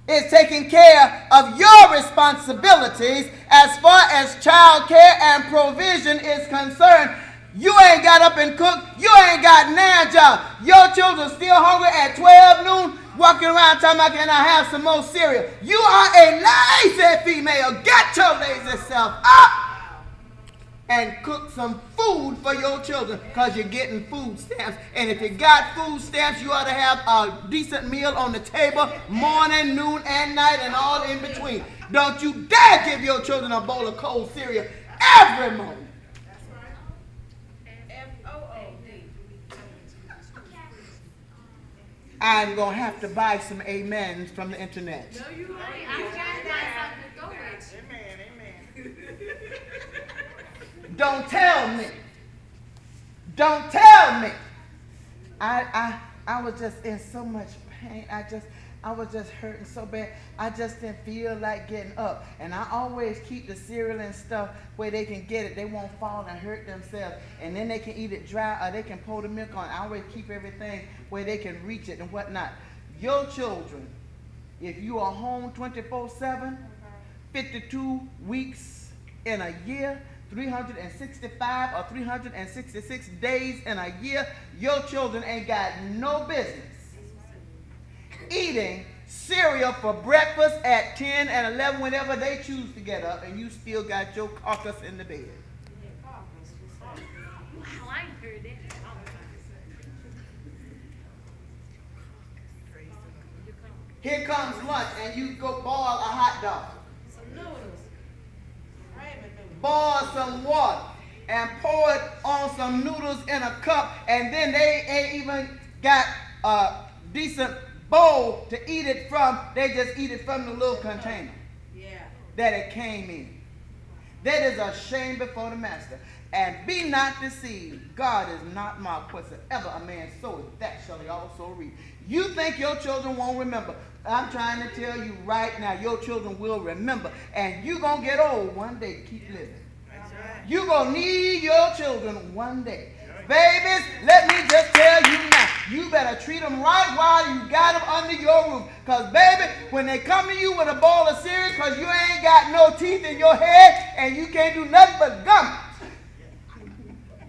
is taking care of your responsibilities as far as child care and provision is concerned. You ain't got up and cooked. You ain't got nan job. Your children still hungry at 12 noon, walking around talking about, can I have some more cereal? You are a lazy female. Get your lazy self up and cook some food for your children, because you're getting food stamps. And if you got food stamps, you ought to have a decent meal on the table, morning, noon, and night, and all in between. Don't you dare give your children a bowl of cold cereal every morning. I'm going to have to buy some amens from the internet. No, you ain't. I'm trying to buy something. Go ahead. Amen. Don't tell me. Don't tell me. I was just in so much pain. I was just hurting so bad. I just didn't feel like getting up. And I always keep the cereal and stuff where they can get it. They won't fall and hurt themselves. And then they can eat it dry, or they can pour the milk on. I always keep everything where they can reach it and whatnot. Your children, if you are home 24/7, 52 weeks in a year, 365 or 366 days in a year, your children ain't got no business eating cereal for breakfast at 10 and 11 whenever they choose to get up, and you still got your carcass in the bed. Wow, I ain't heard that. Here comes lunch, and you go boil a hot dog. Some noodles. Ramen noodles. Boil some water and pour it on some noodles in a cup, and then they ain't even got a decent bowl to eat it from. They just eat it from the little container that it came in. That is a shame before the master. And be not deceived. God is not mocked. Whatsoever a man soweth, that shall he also reap. You think your children won't remember. I'm trying to tell you right now, your children will remember. And you're going to get old one day to keep living. You're going to need your children one day. Babies, let me just tell you now, you better treat them right while you got them under your roof. Because, baby, when they come to you with a bowl of cereal because you ain't got no teeth in your head and you can't do nothing but gum,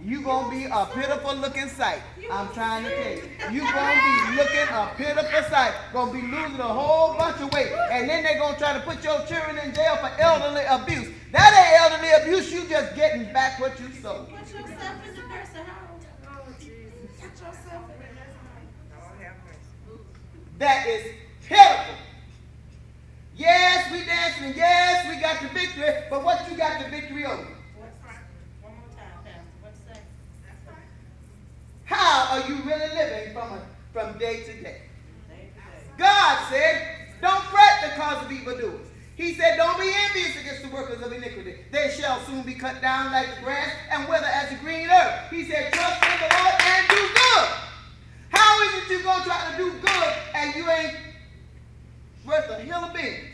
you're going to be a pitiful looking sight. I'm trying to tell you. You're going to be looking a pitiful sight. Going to be losing a whole bunch of weight. And then they're going to try to put your children in jail for elderly abuse. That ain't elderly abuse. You just getting back what you sowed. Put yourself in the nursing home. Oh, Jesus. Put yourself in the nursing home. That is pitiful. Yes, we dancing. Yes, we got the victory. But what you got the victory over? One more time, Pastor. What's that? How are you really living from day to day? God said, don't fret because of evildoers. He said, don't be envious against the workers of iniquity. They shall soon be cut down like the grass and wither as the green herb. He said, trust in the Lord and do good. How is it you going to try to do good and you ain't worth a hill of beans?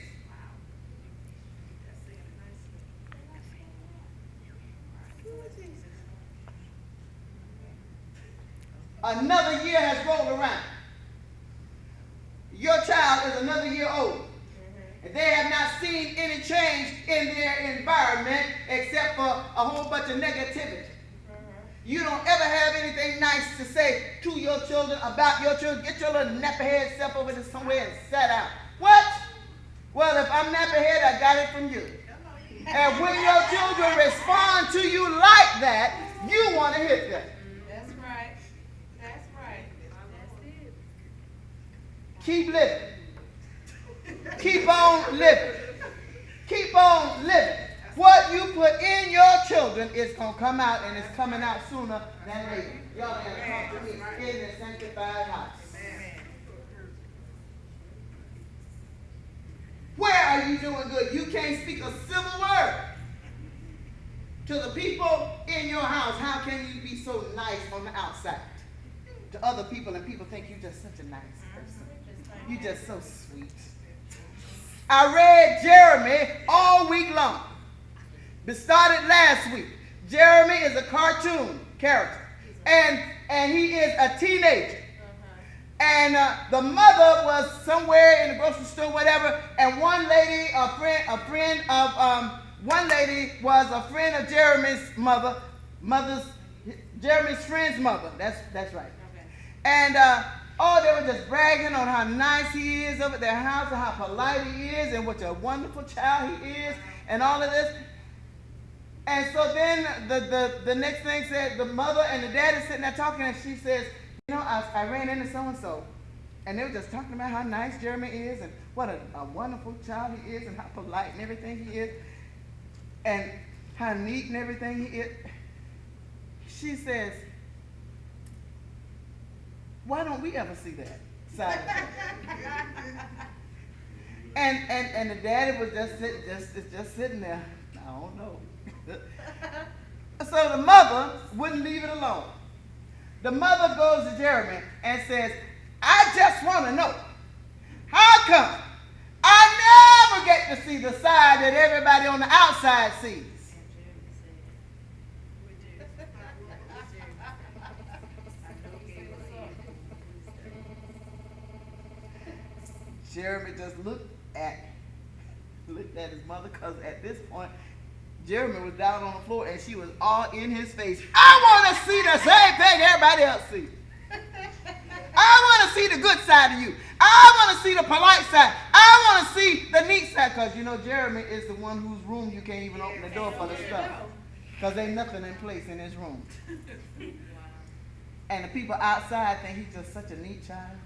Another year has rolled around. Your child is another year old. And they have not seen any change in their environment except for a whole bunch of negativity. You don't ever have anything nice to say to your children, about your children. Get your little nappy-head self over there somewhere and sit down. What? Well, if I'm nappy-head, I got it from you. And when your children respond to you like that, you want to hit them. That's right. That's right. That's it. Keep living. Keep on living. Keep on living. What you put in your children is going to come out, and it's coming out sooner than later. Y'all got to come to me in the sanctified house. Where are you doing good? You can't speak a civil word to the people in your house. How can you be so nice on the outside to other people, and people think you're just such a nice person? You're just so sweet. I read Jeremy all week long. It started last week. Jeremy is a cartoon character, and he is a teenager. And the mother was somewhere in the grocery store, whatever. And one lady, one lady was a friend of Jeremy's Jeremy's friend's mother. That's right. Okay. And they were just bragging on how nice he is over at their house and how polite he is and what a wonderful child he is and all of this. And so then the next thing said the mother and the dad is sitting there talking, and she says, you know, I ran into so-and-so, and they were just talking about how nice Jeremy is and what a wonderful child he is and how polite and everything he is and how neat and everything he is. She says, why don't we ever see that side of him? And the daddy was just sitting there. I don't know. So the mother wouldn't leave it alone. The mother goes to Jeremy and says, I just want to know, how come I never get to see the side that everybody on the outside sees? Jeremy just looked at his mother, because at this point, Jeremy was down on the floor and she was all in his face. I want to see the same thing everybody else sees. I want to see the good side of you. I want to see the polite side. I want to see the neat side, because you know Jeremy is the one whose room you can't even open the door for the stuff, because ain't nothing in place in his room. And the people outside think he's just such a neat child.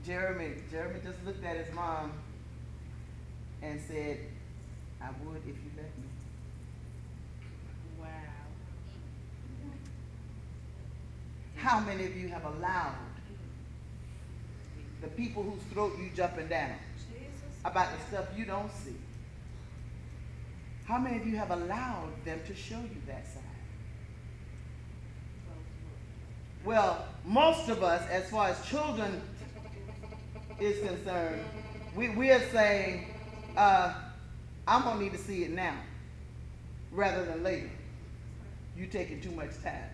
Jeremy just looked at his mom and said, I would if you let me. Wow. How many of you have allowed the people whose throat you jumping down about the stuff you don't see? How many of you have allowed them to show you that side? Well, most of us, as far as children is concerned, we are saying, I'm going to need to see it now rather than later. You're taking too much time.